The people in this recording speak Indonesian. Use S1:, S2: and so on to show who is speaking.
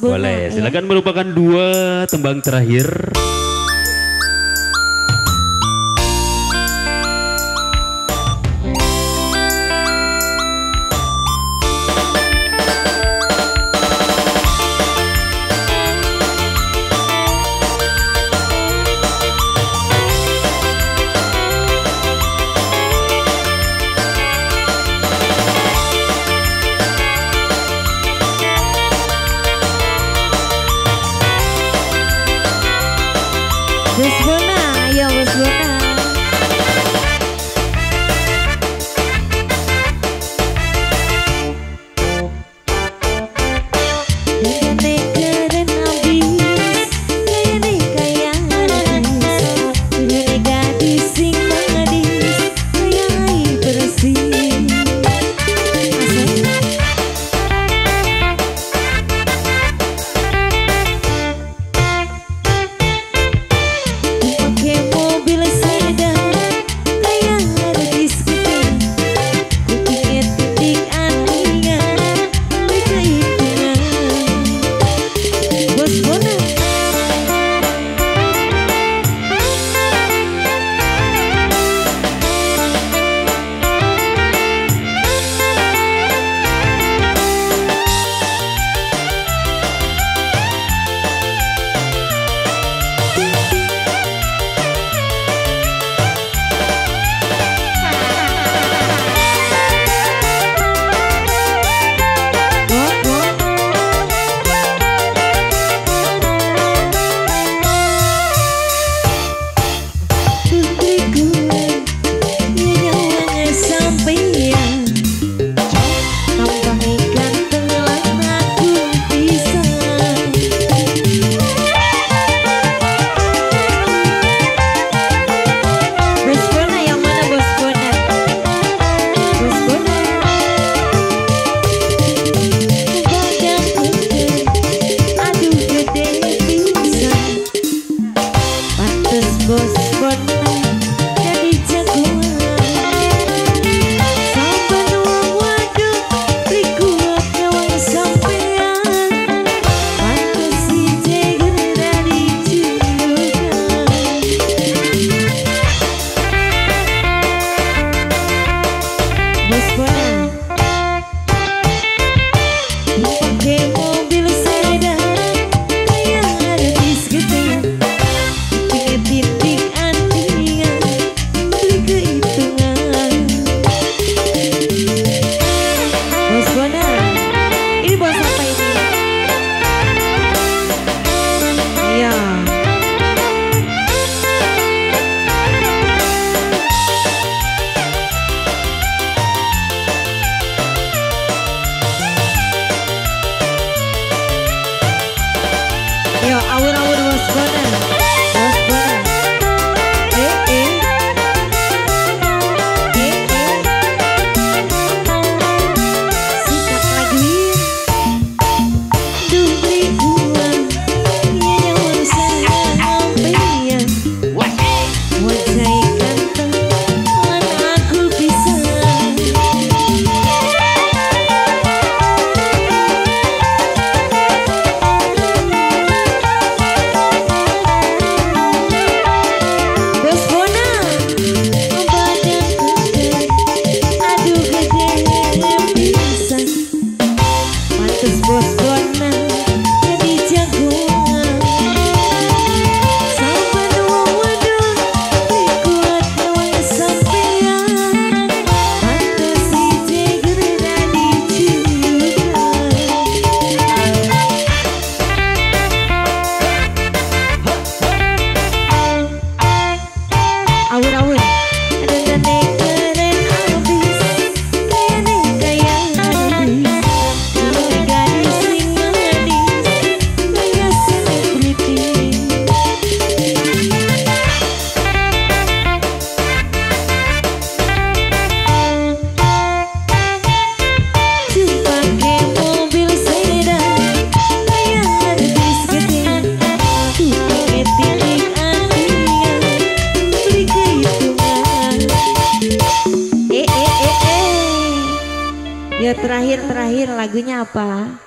S1: Bona.
S2: Boleh, silakan merupakan dua tembang terakhir.
S1: Bos Bona, ya Bos Bona. Yo, awur-awur Bos Bona. Bos Bona. Sikat lagi. Duh ribuan. Ya nyawa sampeyan. Wajah ganteng. Lan aku bisa. Bos Bona jadi jagoan sampai waduh kuat lawan sampean pantes si jeger dari juga awur-awur ada keren abis kayak abis Ya terakhir lagunya apa?